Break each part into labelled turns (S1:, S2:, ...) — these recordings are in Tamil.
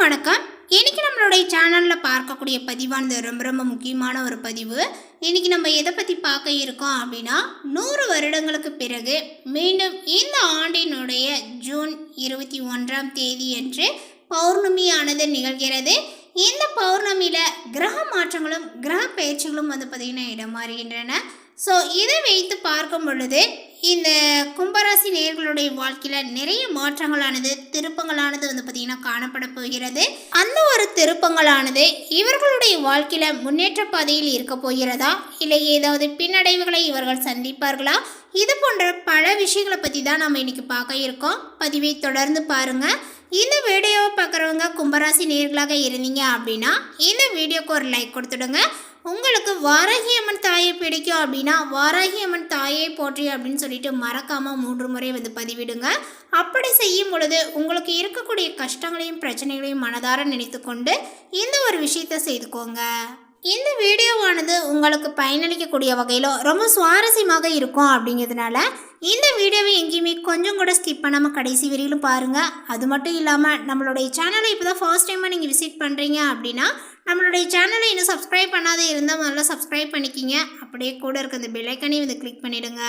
S1: வணக்கம். இன்னைக்கு நம்மளுடைய சேனலில் பார்க்கக்கூடிய பதிவானது ரொம்ப முக்கியமான ஒரு பதிவு. இன்னைக்கு நம்ம எதை பற்றி பார்க்க இருக்கோம் அப்படின்னா, 100 வருடங்களுக்கு பிறகு மீண்டும் இந்த ஆண்டினுடைய ஜூன் 21ஆம் தேதி அன்று பௌர்ணமியானது நிகழ்கிறது. இந்த பௌர்ணமியில் கிரக மாற்றங்களும் கிரக பயிற்சிகளும் பார்த்திங்கன்னா இடம் மாறுகின்றன. ஸோ இதை வைத்து பார்க்கும் பொழுது இந்த கும்பராசி நேயர்களுடைய வாழ்க்கையில் நிறைய மாற்றங்களானது திருப்பங்களானது பார்த்திங்கன்னா காணப்பட போகிறது. அந்த ஒரு திருப்பங்களானது இவர்களுடைய வாழ்க்கையில் முன்னேற்ற பாதையில் இருக்க போகிறதா, இல்லை ஏதாவது பின்னடைவுகளை இவர்கள் சந்திப்பார்களா, இது போன்ற பல விஷயங்களை பற்றி தான் நம்ம இன்னைக்கு பார்க்க இருக்கோம். பதிவை தொடர்ந்து பாருங்கள். இந்த வீடியோவை பார்க்குறவங்க கும்பராசி நேயர்களாக இருந்தீங்க அப்படின்னா இந்த வீடியோக்கு ஒரு லைக் கொடுத்துடுங்க. உங்களுக்கு வாராகி அம்மன் தாயை பிடிக்கும் அப்படின்னா வாராகி அம்மன் தாயை போற்றி அப்படின்னு சொல்லிட்டு மறக்காமல் 3 முறை பதிவிடுங்க. அப்படி செய்யும் பொழுது உங்களுக்கு இருக்கக்கூடிய கஷ்டங்களையும் பிரச்சனைகளையும் மனதார நினைத்து கொண்டு இந்த ஒரு விஷயத்தை செய்துக்கோங்க. இந்த வீடியோவானது உங்களுக்கு பயனளிக்கக்கூடிய வகையில் ரொம்ப சுவாரஸ்யமாக இருக்கும். அப்படிங்கிறதுனால இந்த வீடியோவை எங்கேயுமே கொஞ்சம் கூட ஸ்கிப் பண்ணாமல் கடைசி வரையிலும் பாருங்கள். அது மட்டும் இல்லாமல் நம்மளுடைய சேனலை இப்போ தான் ஃபர்ஸ்ட் டைமாக நீங்கள் விசிட் பண்ணுறீங்க அப்படின்னா நம்மளுடைய சேனலை இன்னும் சப்ஸ்கிரைப் பண்ணாத இருந்தால் முதல்ல சப்ஸ்கிரைப் பண்ணிக்கிங்க. அப்படியே கூட இருக்க அந்த பெல் ஐக்கானையும் கிளிக் பண்ணிவிடுங்க.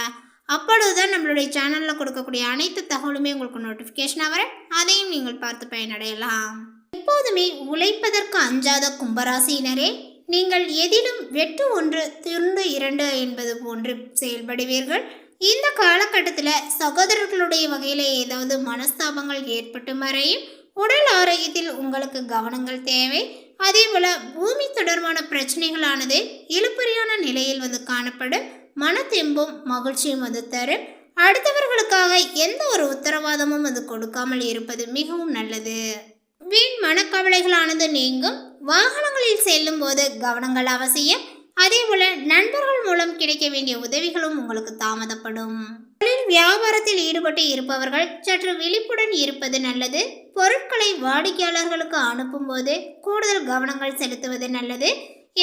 S1: அப்பொழுது தான் நம்மளுடைய சேனலில் கொடுக்கக்கூடிய அனைத்து தகவலுமே உங்களுக்கு நோட்டிஃபிகேஷனாக வர அதையும் நீங்கள் பார்த்து பயனடையலாம். எப்போதுமே உழைப்பதற்கு அஞ்சாத கும்பராசியினரே, நீங்கள் எதிலும் வெட்டு 1 துண்டு 2 என்பது போன்று செயல்படுவீர்கள். இந்த காலகட்டத்தில் சகோதரர்களுடைய வகையில் ஏதாவது மனஸ்தாபங்கள் ஏற்பட்டு மறையும். உடல் ஆரோக்கியத்தில் உங்களுக்கு கவனங்கள் தேவை. அதே போல் பூமி தொடர்பான பிரச்சனைகளானது இழுபறியான நிலையில் காணப்படும். மனத்தெம்பும் மகிழ்ச்சியும் தரும். அடுத்தவர்களுக்காக எந்த ஒரு உத்தரவாதமும் கொடுக்காமல் இருப்பது மிகவும் நல்லது. வீண் மனக்கவலைகளானது நீங்கும். வாகனங்களில் செல்லும் போது கவனங்கள் அவசியம். அதே போல நண்பர்கள் மூலம் கிடைக்க வேண்டிய உதவிகளும் உங்களுக்கு தாமதப்படும். தொழில் வியாபாரத்தில் ஈடுபட்டு இருப்பவர்கள் சற்று விழிப்புடன் இருப்பது நல்லது. பொருட்களை வாடிக்கையாளர்களுக்கு அனுப்பும் போது கூடுதல் கவனங்கள் செலுத்துவது நல்லது.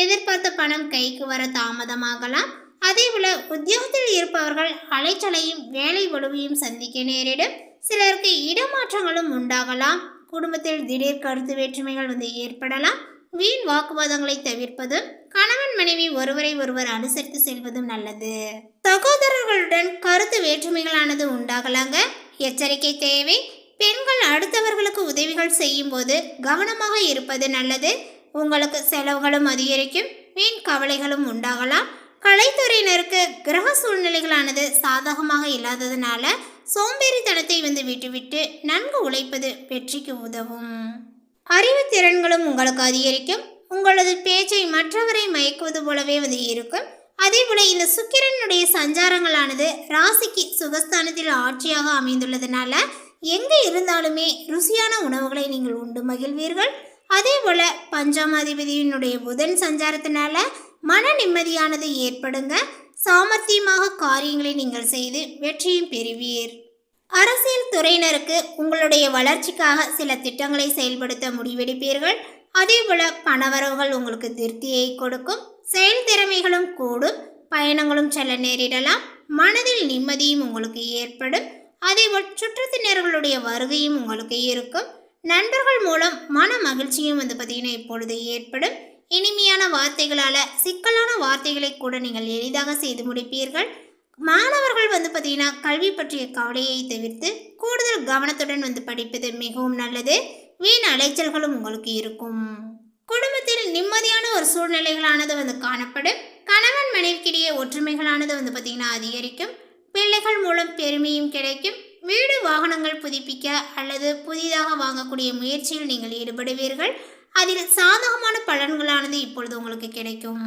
S1: எதிர்பார்த்த பணம் கைக்கு வர தாமதமாகலாம். அதே போல உத்தியோகத்தில் இருப்பவர்கள் அலைச்சலையும் வேலை வலுவையும் சந்திக்க நேரிடும். சிலருக்கு இடமாற்றங்களும் உண்டாகலாம். குடும்பத்தில் திடீர் கருத்து வேற்றுமைகள் ஏற்படலாம். வீண் வாக்குவாதங்களை தவிர்ப்பதும் கணவன் மனைவி ஒருவரை ஒருவர் அனுசரித்து செல்வதும் நல்லது. சகோதரர்களுடன் கருத்து வேற்றுமைகளானது உண்டாகலாங்க. எச்சரிக்கை தேவை. பெண்கள் அடுத்தவர்களுக்கு உதவிகள் செய்யும் போது கவனமாக இருப்பது நல்லது. உங்களுக்கு செலவுகளும் அதிகரிக்கும். வீண் கவலைகளும் உண்டாகலாம். கலைத்துறையினருக்கு கிரக சூழ்நிலைகளானது சாதகமாக இல்லாததுனால சோம்பேறித்தனத்தை விட்டுவிட்டு நன்கு உழைப்பது வெற்றிக்கு உதவும். அறிவு திறன்களும் உங்களுக்கு அதிகரிக்கும். உங்களது பேச்சை மற்றவரை மயக்குவது போலவே இருக்கும். அதே போல இந்த சுக்கிரனுடைய சஞ்சாரங்களானது ராசிக்கு சுகஸ்தானத்தில் ஆட்சியாக அமைந்துள்ளதுனால எங்கே இருந்தாலுமே ருசியான உணவுகளை நீங்கள் உண்டு மகிழ்வீர்கள். அதே போல பஞ்சாமாதிபதியினுடைய புதன் சஞ்சாரத்தினால மன நிம்மதியானது ஏற்படுங்க. சாமர்த்தியமாக காரியங்களை நீங்கள் செய்து வெற்றியும் பெறுவீர். அரசியல் துறையினருக்கு உங்களுடைய வளர்ச்சிக்காக சில திட்டங்களை செயல்படுத்த முடிவெடுப்பீர்கள். அதே போல பணவரவுகள் உங்களுக்கு திருப்தியை கொடுக்கும். செயல் திறமைகளும் கூடும். பயணங்களும் செல்ல நேரிடலாம். மனதில் நிம்மதியும் உங்களுக்கு ஏற்படும். அதேபோல் சுற்றத்தினர்களுடைய வருகையும் உங்களுக்கு இருக்கும். நண்பர்கள் மூலம் மன மகிழ்ச்சியும் பார்த்திங்கன்னா இப்பொழுது ஏற்படும். இனிமையான வார்த்தைகளால் சிக்கலான வார்த்தைகளை கூட நீங்கள் எளிதாக செய்து முடிப்பீர்கள். மாணவர்கள் பார்த்திங்கன்னா கல்வி பற்றிய கவலையை தவிர்த்து கூடுதல் கவனத்துடன் படிப்பது மிகவும் நல்லது. வீண் அலைச்சல்களும் உங்களுக்கு இருக்கும். குடும்பத்தில் நிம்மதியான ஒரு சூழ்நிலைகளானது காணப்படும். கணவன் மனைவிக்கிடையே ஒற்றுமைகளானது பார்த்திங்கன்னா அதிகரிக்கும். பிள்ளைகள் மூலம் பெருமையும் கிடைக்கும். வீடு வாகனங்கள் புதுப்பிக்க அல்லது புதிதாக வாங்கக்கூடிய முயற்சியில் நீங்கள் ஈடுபடுவீர்கள். அதில் சாதகமான பலன்களானது இப்பொழுது உங்களுக்கு கிடைக்கும்.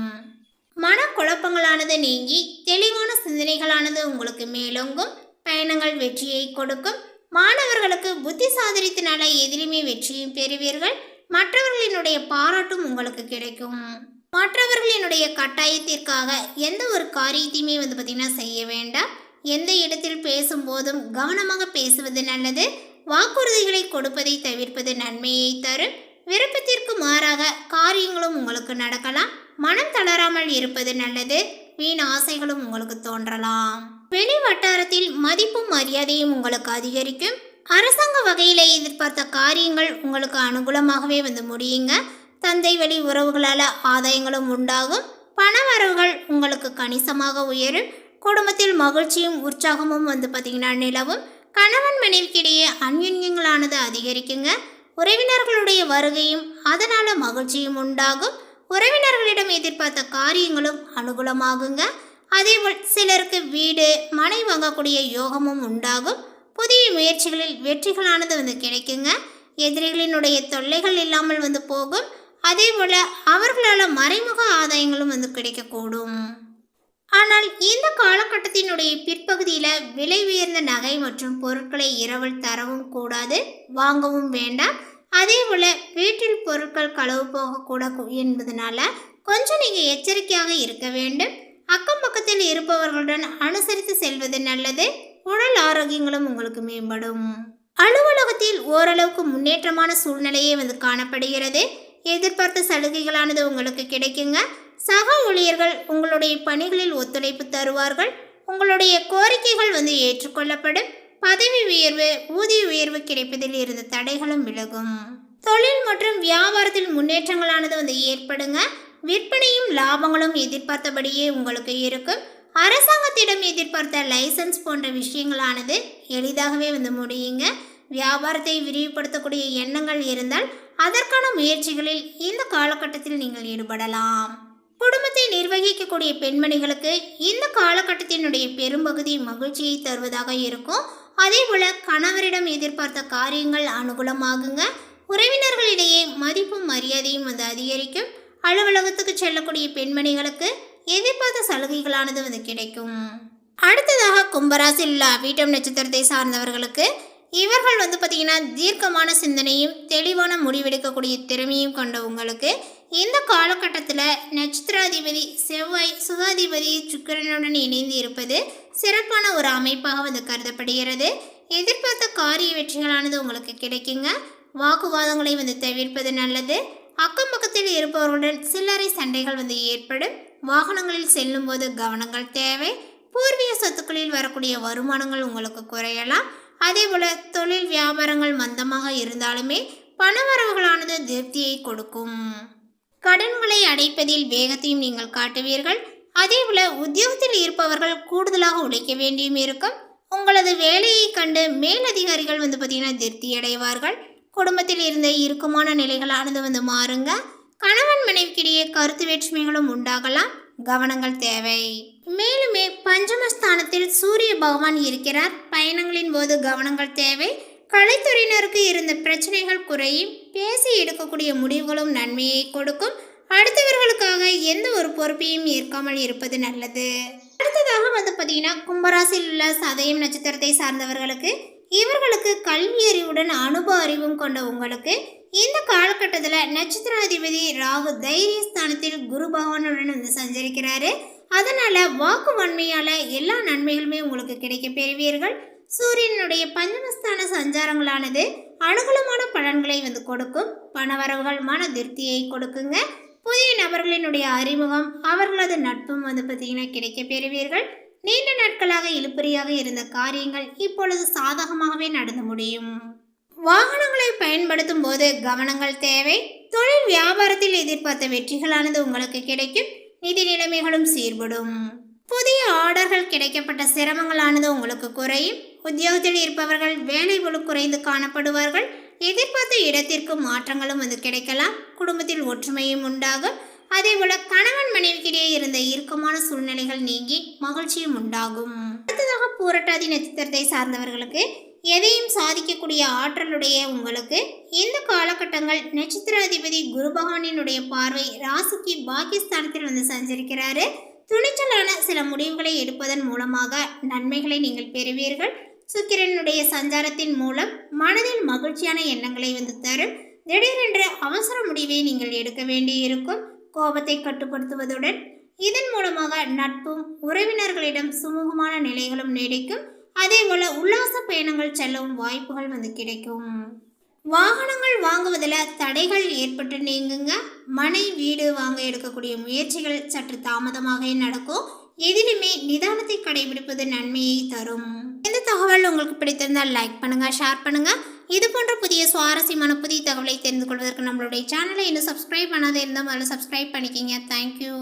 S1: மனக்குழப்பங்களானது நீங்கி தெளிவான சிந்தனைகளானது உங்களுக்கு மேலோங்கும். பயணங்கள் வெற்றியை கொடுக்கும். மாணவர்களுக்கு புத்தி சாதனத்தினால எதிலுமே வெற்றியும் பெறுவீர்கள். மற்றவர்களினுடைய பாராட்டும் உங்களுக்கு கிடைக்கும். மற்றவர்களினுடைய கட்டாயத்திற்காக எந்த ஒரு காரியத்தையுமே பார்த்திங்கன்னா செய்ய வேண்டாம். எந்த இடத்தில் பேசும்போதும் கவனமாக பேசுவது நல்லது. வாக்குறுதிகளை கொடுப்பதை தவிர்ப்பது நன்மையை தரும். விருப்பத்திற்கு மாறாக காரியங்களும் உங்களுக்கு நடக்கலாம். மனம் தளராமல் இருப்பது நல்லது. வீண் ஆசைகளும் உங்களுக்கு தோன்றலாம். வெளி வட்டாரத்தில் மதிப்பும் மரியாதையும் உங்களுக்கு அதிகரிக்கும். அரசாங்க வகையில் எதிர்பார்த்த காரியங்கள் உங்களுக்கு அனுகூலமாகவே முடியுங்க. தந்தை வழி உறவுகளால் ஆதாயங்களும் உண்டாகும். பண வரவுகள் உங்களுக்கு கணிசமாக உயரும். குடும்பத்தில் மகிழ்ச்சியும் உற்சாகமும் பார்த்திங்கன்னா நிலவும். கணவன் மனைவிக்கிடையே அந்யுன்யங்களானது அதிகரிக்குங்க. உறவினர்களுடைய வருகையும் அதனால் மகிழ்ச்சியும் உண்டாகும். உறவினர்களிடம் எதிர்பார்த்த காரியங்களும் அனுகூலமாகுங்க. அதேபோல் சிலருக்கு வீடு மனை வாங்கக்கூடிய யோகமும் உண்டாகும். புதிய முயற்சிகளில் வெற்றிகளானது கிடைக்குங்க. எதிரிகளினுடைய தொல்லைகள் இல்லாமல் போகும். அதே போல் அவர்களால் மறைமுக ஆதாயங்களும் கிடைக்கக்கூடும். ஆனால் இந்த காலகட்டத்தினுடைய பிற்பகுதியில் விலை உயர்ந்த நகை மற்றும் பொருட்களை இரவல் தரவும் கூடாது, வாங்கவும் வேண்டாம். அதே போல் வீட்டில் பொருட்கள் களவு போகக்கூட என்பதனால கொஞ்சம் நீங்கள் எச்சரிக்கையாக இருக்க வேண்டும். அக்கம் பக்கத்தில் இருப்பவர்களுடன் அனுசரித்து செல்வது நல்லது. உடல் ஆரோக்கியங்களும் உங்களுக்கு மேம்படும். அலுவலகத்தில் ஓரளவுக்கு முன்னேற்றமான சூழ்நிலையே காணப்படுகிறது. எதிர்பார்த்த சலுகைகளானது உங்களுக்கு கிடைக்குங்க. சக ஊழியர்கள் உங்களுடைய பணிகளில் ஒத்துழைப்பு தருவார்கள். உங்களுடைய கோரிக்கைகள் ஏற்றுக்கொள்ளப்படும். பதவி உயர்வு ஊதிய உயர்வு கிடைப்பதில் இருந்த தடைகளும் விலகும். தொழில் மற்றும் வியாபாரத்தில் முன்னேற்றங்களானது ஏற்படுங்க. விற்பனையும் லாபங்களும் எதிர்பார்த்தபடியே உங்களுக்கு இருக்கும். அரசாங்கத்திடம் எதிர்பார்த்த லைசன்ஸ் போன்ற விஷயங்களானது எளிதாகவே முடியுங்க. வியாபாரத்தை விரிவுபடுத்தக்கூடிய எண்ணங்கள் இருந்தால் அதற்கான முயற்சிகளில் இந்த காலகட்டத்தில் நீங்கள் ஈடுபடலாம். குடும்பத்தை நிர்வகிக்கக்கூடிய பெண்மணிகளுக்கு இந்த காலகட்டத்தினுடைய பெரும்பகுதி மகிழ்ச்சியை தருவதாக இருக்கும். அதே போல கணவரிடம் எதிர்பார்த்த காரியங்கள் அனுகூலமாகுங்க. உறவினர்களிடையே மதிப்பும் மரியாதையும் அதிகரிக்கும். அலுவலகத்துக்கு செல்லக்கூடிய பெண்மணிகளுக்கு எதிர்பார்த்த சலுகைகளானது கிடைக்கும். அடுத்ததாக கும்பராசியில் உள்ள அவிட்டம் நட்சத்திரத்தை சார்ந்தவர்களுக்கு இவர்கள் பார்த்திங்கன்னா தீர்க்கமான சிந்தனையும் தெளிவான முடிவெடுக்கக்கூடிய திறமையும் கொண்ட உங்களுக்கு இந்த காலகட்டத்தில் நட்சத்திராதிபதி செவ்வாய் சுகாதிபதி சுக்கிரனுடன் இணைந்து இருப்பது சிறப்பான ஒரு அமைப்பாக கருதப்படுகிறது. எதிர்பார்த்த காரிய வெற்றிகளானது உங்களுக்கு கிடைக்குங்க. வாக்குவாதங்களை தவிர்ப்பது நல்லது. அக்கம் பக்கத்தில் இருப்பவர்களுடன் சில்லறை சண்டைகள் ஏற்படும். வாகனங்களில் செல்லும் போது கவனங்கள் தேவை. பூர்வீக சொத்துக்களில் வரக்கூடிய வருமானங்கள் உங்களுக்கு குறையலாம். அதே போல தொழில் வியாபாரங்கள் மந்தமாக இருந்தாலுமே பணவரவுகளானது திருப்தியை கொடுக்கும். கடன்களை அடைப்பதில் வேகத்தையும் நீங்கள் காட்டுவீர்கள். அதே போல உத்தியோகத்தில் இருப்பவர்கள் கூடுதலாக உழைக்க வேண்டியும் இருக்கும். உங்களது வேலையை கண்டு மேலதிகாரிகள் பார்த்திங்கன்னா திருப்தி அடைவார்கள். குடும்பத்தில் இருந்த இறுக்கமான நிலைகளானது மாறுங்க. கணவன் மனைவிக்கிடையே கருத்து வேற்றுமைகளும் உண்டாகலாம். கவனங்கள் தேவை. மேலுமே பஞ்சமஸ்தானத்தில் சூரிய பகவான் இருக்கிறார். பயணங்களின் போது கவனங்கள் தேவை. கலைத்துறையினருக்கு இருந்த பிரச்சனைகள் குறையும். பேசி எடுக்கக்கூடிய முடிவுகளும் நன்மையை கொடுக்கும். அடுத்தவர்களுக்காக எந்த ஒரு பொறுப்பையும் ஏற்காமல் இருப்பது நல்லது. அடுத்ததாக பார்த்தீங்கன்னா கும்பராசியில் உள்ள சதயம் நட்சத்திரத்தை சார்ந்தவர்களுக்கு இவர்களுக்கு கல்வி அறிவுடன் அனுபவ அறிவும் கொண்ட உங்களுக்கு இந்த காலகட்டத்தில் நட்சத்திராதிபதி ராகு தைரியஸ்தானத்தில் குரு பகவானுடன் சஞ்சரிக்கிறாரு. அதனால வாக்கு வன்மையால எல்லா நன்மைகளுமே உங்களுக்கு கிடைக்க பெறுவீர்கள். சூரியனுடைய பஞ்சமஸ்தான சஞ்சாரங்களானது அனுகூலமான பலன்களை கொடுக்கும். பணவரவுகள் மன திருப்தியை கொடுக்குங்க. புதிய நபர்களினுடைய அறிமுகம் அவர்களது நட்பும் பார்த்தீங்கன்னா கிடைக்க பெறுவீர்கள். நீண்ட நாட்களாக இழுபறியாக இருந்த காரியங்கள் இப்பொழுது சாதகமாகவே நடந்து முடியும். வாகனங்களை பயன்படுத்தும் போது கவனங்கள் தேவை. தொழில் வியாபாரத்தில் எதிர்பார்த்த வெற்றிகளானது உங்களுக்கு கிடைக்கும். நிதி நிலைமைகளும் சீர்படும். புதிய ஆர்டர்கள் கிடைக்கப்பட்ட சிரமங்களானது உங்களுக்கு குறையும். உத்தியோகத்தில் இருப்பவர்கள் வேலை பளு குறைந்து காணப்படுவார்கள். எதிர்பார்த்த இடத்திற்கு மாற்றங்களும் கிடைக்கலாம். குடும்பத்தில் ஒற்றுமையும் உண்டாகும். அதேபோல கணவன் மனைவிக்கிடையே இருந்த இறுக்கமான சூழ்நிலைகள் நீங்கி மகிழ்ச்சியும் உண்டாகும். அடுத்ததாக பூரட்டாதி நட்சத்திரத்தை சார்ந்தவர்களுக்கு எதையும் சாதிக்கக்கூடிய ஆற்றலுடைய உங்களுக்கு இந்த காலகட்டங்கள் நட்சத்திராதிபதி குரு பகவானினுடைய பார்வை ராசிக்கு பாகிஸ்தானத்தில் சஞ்சரிக்கிறாரு. துணிச்சலான சில முடிவுகளை எடுப்பதன் மூலமாக நன்மைகளை நீங்கள் பெறுவீர்கள். சுக்கிரனுடைய சஞ்சாரத்தின் மூலம் மனதில் மகிழ்ச்சியான எண்ணங்களை தரும். திடீரென்று அவசர முடிவை நீங்கள் எடுக்க வேண்டியிருக்கும். கோபத்தை கட்டுப்படுத்துவதுடன் இதன் மூலமாக நட்பும் உறவினர்களிடம் சுமூகமான நிலைகளும் நீடிக்கும். அதே போல உல்லாச பயணங்கள் செல்லவும் வாய்ப்புகள் கிடைக்கும். வாகனங்கள் வாங்குவதில் தடைகள் ஏற்பட்டு நீங்குங்க. மனை வீடு வாங்க எடுக்கக்கூடிய முயற்சிகள் சற்று தாமதமாக நடக்கும். எதிலுமே நிதானத்தை கடைபிடிப்பது நன்மையை தரும். இந்த தகவல் உங்களுக்கு பிடித்திருந்தால் லைக் பண்ணுங்கள், ஷேர் பண்ணுங்கள். இது போன்ற புதிய சுவாரஸ்யமான புதிய தகவலை தெரிந்து கொள்வதற்கு நம்மளுடைய சேனலை இன்னும் சப்ஸ்கிரைப் பண்ணாத இருந்தால் முதல்ல சப்ஸ்கிரைப் பண்ணிக்கிங்க. தேங்க்யூ.